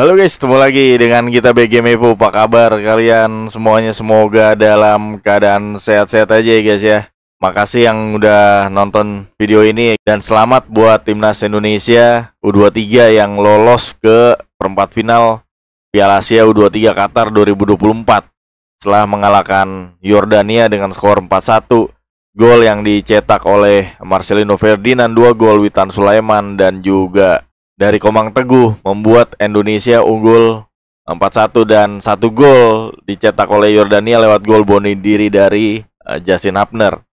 Halo guys, ketemu lagi dengan kita BG Mevo. Apa kabar kalian semuanya? Semoga dalam keadaan sehat-sehat aja ya guys ya. Makasih yang udah nonton video ini dan selamat buat timnas Indonesia U23 yang lolos ke perempat final Piala Asia U23 Qatar 2024 setelah mengalahkan Yordania dengan skor 4-1. Gol yang dicetak oleh Marcelino Ferdinand, 2 gol Witan Sulaiman dan juga dari Komang Teguh membuat Indonesia unggul 4-1 dan 1 gol dicetak oleh Yordania lewat gol bunuh diri dari Justin Hapner.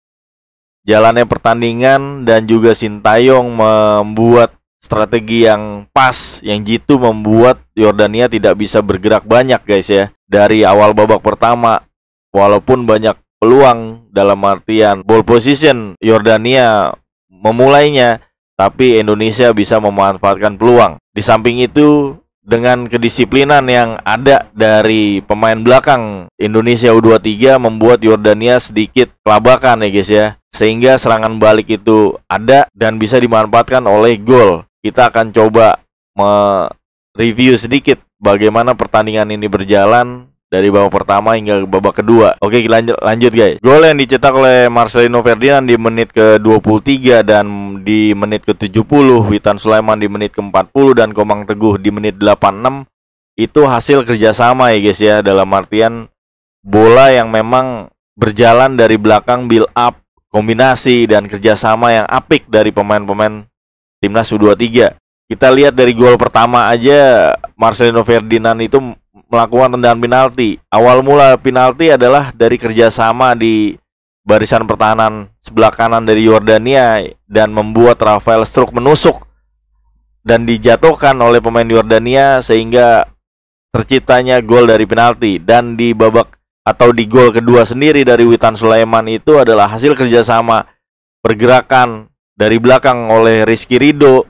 Jalannya pertandingan dan juga Sintayong membuat strategi yang pas, yang jitu membuat Yordania tidak bisa bergerak banyak guys ya. Dari awal babak pertama walaupun banyak peluang dalam artian ball position Yordania memulainya, tapi Indonesia bisa memanfaatkan peluang. Di samping itu, dengan kedisiplinan yang ada dari pemain belakang Indonesia U23 membuat Yordania sedikit kelabakan ya guys ya. Sehingga serangan balik itu ada dan bisa dimanfaatkan oleh gol. Kita akan coba mereview sedikit bagaimana pertandingan ini berjalan dari babak pertama hingga babak kedua. Oke, lanjut guys. Gol yang dicetak oleh Marcelino Ferdinand di menit ke-23 dan di menit ke-70, Witan Sulaiman di menit ke-40 dan Komang Teguh di menit 86. Itu hasil kerjasama ya guys ya. Dalam artian bola yang memang berjalan dari belakang, build up, kombinasi dan kerjasama yang apik dari pemain-pemain timnas U23. Kita lihat dari gol pertama aja, Marcelino Ferdinand itu melakukan tendangan penalti. Awal mula penalti adalah dari kerjasama di barisan pertahanan sebelah kanan dari Yordania dan membuat Rafael Struijk menusuk dan dijatuhkan oleh pemain Yordania sehingga terciptanya gol dari penalti. Dan di babak atau di gol kedua sendiri dari Witan Sulaiman itu adalah hasil kerjasama pergerakan dari belakang oleh Rizky Ridho,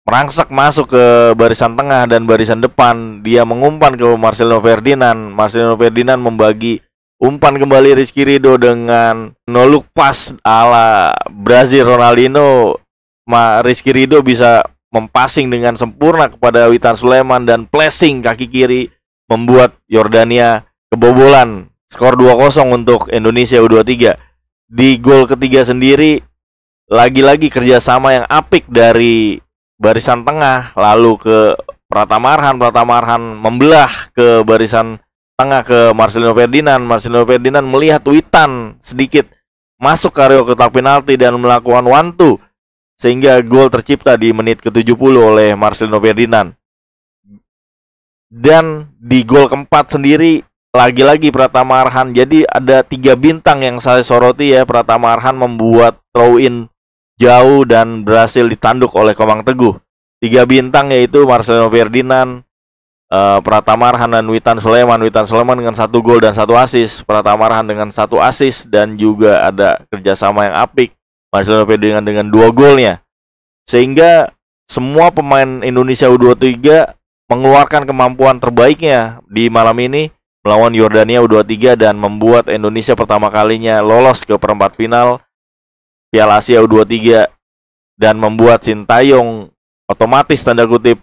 merangsak masuk ke barisan tengah dan barisan depan. Dia mengumpan ke Marcelino Ferdinand. Marcelino Ferdinand membagi umpan kembali Rizky Ridho dengan no look pass ala Brazil Ronaldinho. Rizky Ridho bisa mempassing dengan sempurna kepada Witan Sulaiman dan flashing kaki kiri membuat Yordania kebobolan. Skor 2-0 untuk Indonesia U23. Di gol ketiga sendiri lagi-lagi kerjasama yang apik dari barisan tengah lalu ke Pratama Arhan membelah ke barisan tengah ke Marcelino Ferdinand. Marcelino Ferdinand melihat Witan sedikit masuk ke area kotak penalti dan melakukan 1-2 sehingga gol tercipta di menit ke-70 oleh Marcelino Ferdinand. Dan di gol keempat sendiri lagi-lagi Pratama Arhan. Jadi ada 3 bintang yang saya soroti ya. Pratama Arhan membuat throw in jauh dan berhasil ditanduk oleh Komang Teguh. 3 bintang yaitu Marcelino Ferdinand, Pratama Arhan dan Witan Sulaiman. Witan Sulaiman dengan 1 gol dan 1 assist, Pratama Arhan dengan 1 assist dan juga ada kerjasama yang apik Marcelino Ferdinand dengan 2 golnya. Sehingga semua pemain Indonesia U23 mengeluarkan kemampuan terbaiknya di malam ini melawan Yordania U23 dan membuat Indonesia pertama kalinya lolos ke perempat final Piala Asia U23 dan membuat Sintayong otomatis tanda kutip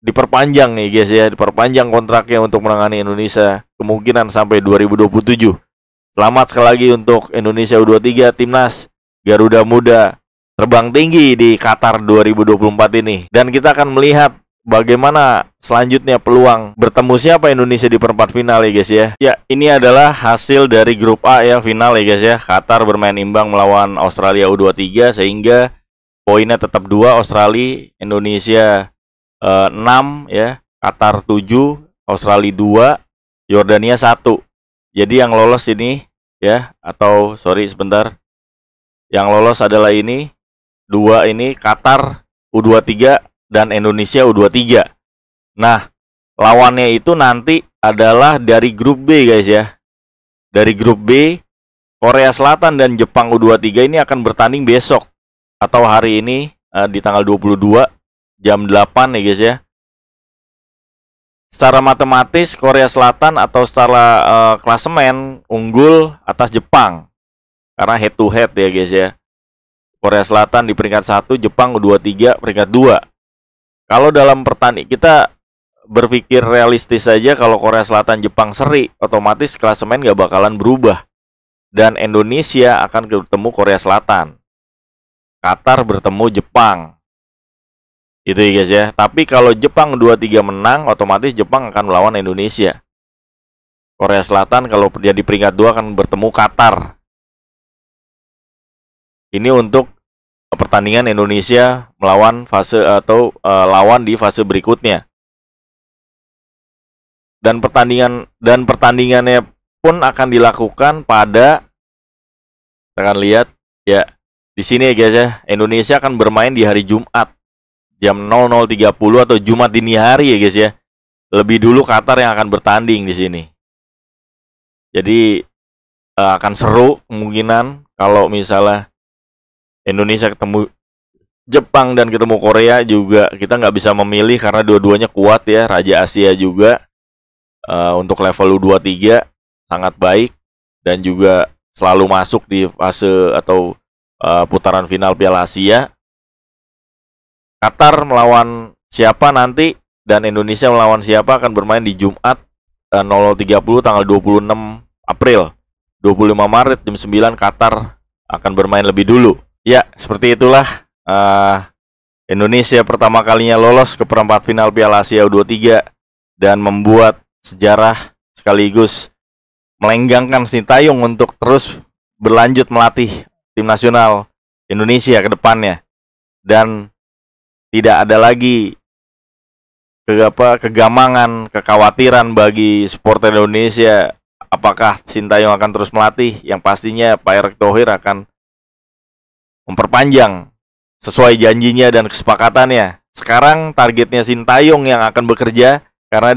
diperpanjang nih guys ya, diperpanjang kontraknya untuk menangani Indonesia kemungkinan sampai 2027. Selamat sekali lagi untuk Indonesia U23 timnas Garuda Muda terbang tinggi di Qatar 2024 ini. Dan kita akan melihat bagaimana selanjutnya peluang bertemu siapa Indonesia di perempat final ya guys ya. Ya, ini adalah hasil dari grup A ya, final ya guys ya. Qatar bermain imbang melawan Australia U23 sehingga poinnya tetap 2, Australia, Indonesia 6 ya, Qatar 7, Australia 2, Yordania 1. Jadi yang lolos ini ya, atau sorry sebentar. Yang lolos adalah ini 2 ini, Qatar U23 dan Indonesia U23. Nah, lawannya itu nanti adalah dari grup B guys ya. Dari grup B, Korea Selatan dan Jepang U23 ini akan bertanding besok atau hari ini di tanggal 22 jam 8 ya guys ya. Secara matematis Korea Selatan atau secara klasemen unggul atas Jepang karena head to head ya guys ya. Korea Selatan di peringkat 1, Jepang U23 peringkat 2. Kalau dalam pertandingan kita berpikir realistis saja, kalau Korea Selatan Jepang seri, otomatis klasemen gak bakalan berubah. Dan Indonesia akan bertemu Korea Selatan, Qatar bertemu Jepang. Gitu ya guys ya. Tapi kalau Jepang 2-3 menang, otomatis Jepang akan melawan Indonesia. Korea Selatan kalau jadi peringkat 2 akan bertemu Qatar. Ini untuk pertandingan Indonesia melawan fase atau lawan di fase berikutnya. Dan pertandingannya pun akan dilakukan pada, kita akan lihat ya di sini ya guys ya. Indonesia akan bermain di hari Jumat jam 00.30 atau Jumat dini hari ya guys ya. Lebih dulu Qatar yang akan bertanding di sini. Jadi akan seru kemungkinan kalau misalnya Indonesia ketemu Jepang dan ketemu Korea juga. Kita nggak bisa memilih karena dua-duanya kuat ya. Raja Asia juga. Untuk level U23 sangat baik dan juga selalu masuk di fase atau putaran final Piala Asia. Qatar melawan siapa nanti dan Indonesia melawan siapa akan bermain di Jumat 00.30 tanggal 26 April. 25 Maret jam 9 Qatar akan bermain lebih dulu. Ya, seperti itulah Indonesia pertama kalinya lolos ke perempat final Piala Asia U23 dan membuat sejarah sekaligus melenggangkan Sintayong untuk terus berlanjut melatih tim nasional Indonesia ke depannya. Dan tidak ada lagi kegamangan, kekhawatiran bagi supporter Indonesia apakah Sintayong akan terus melatih. Yang pastinya Pak Erick Thohir akan memperpanjang sesuai janjinya dan kesepakatannya. Sekarang targetnya Sintayong yang akan bekerja karena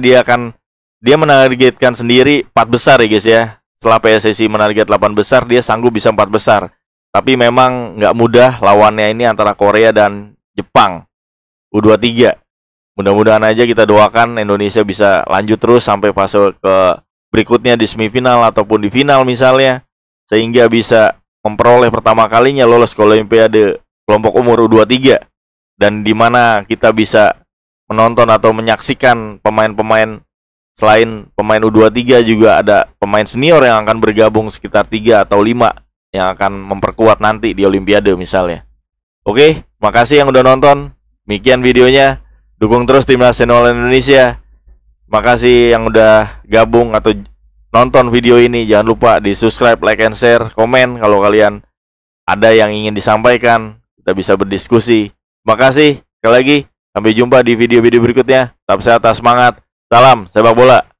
dia menargetkan sendiri 4 besar ya guys ya. Setelah PSSI menarget 8 besar, dia sanggup bisa 4 besar. Tapi memang nggak mudah lawannya ini antara Korea dan Jepang U23. Mudah-mudahan aja kita doakan Indonesia bisa lanjut terus sampai fase ke berikutnya di semifinal ataupun di final misalnya, sehingga bisa memperoleh pertama kalinya lolos ke Olimpiade kelompok umur U23, dan di mana kita bisa menonton atau menyaksikan pemain-pemain selain pemain U23 juga ada pemain senior yang akan bergabung sekitar 3 atau 5 yang akan memperkuat nanti di Olimpiade misalnya. Oke, makasih yang udah nonton. Demikian videonya. Dukung terus timnas nasional Indonesia. Makasih yang udah gabung atau nonton video ini. Jangan lupa di subscribe, like, and share, komen kalau kalian ada yang ingin disampaikan. Kita bisa berdiskusi. Makasih sekali lagi. Sampai jumpa di video-video berikutnya. Tetap sehat, tetap semangat. Salam sepak bola.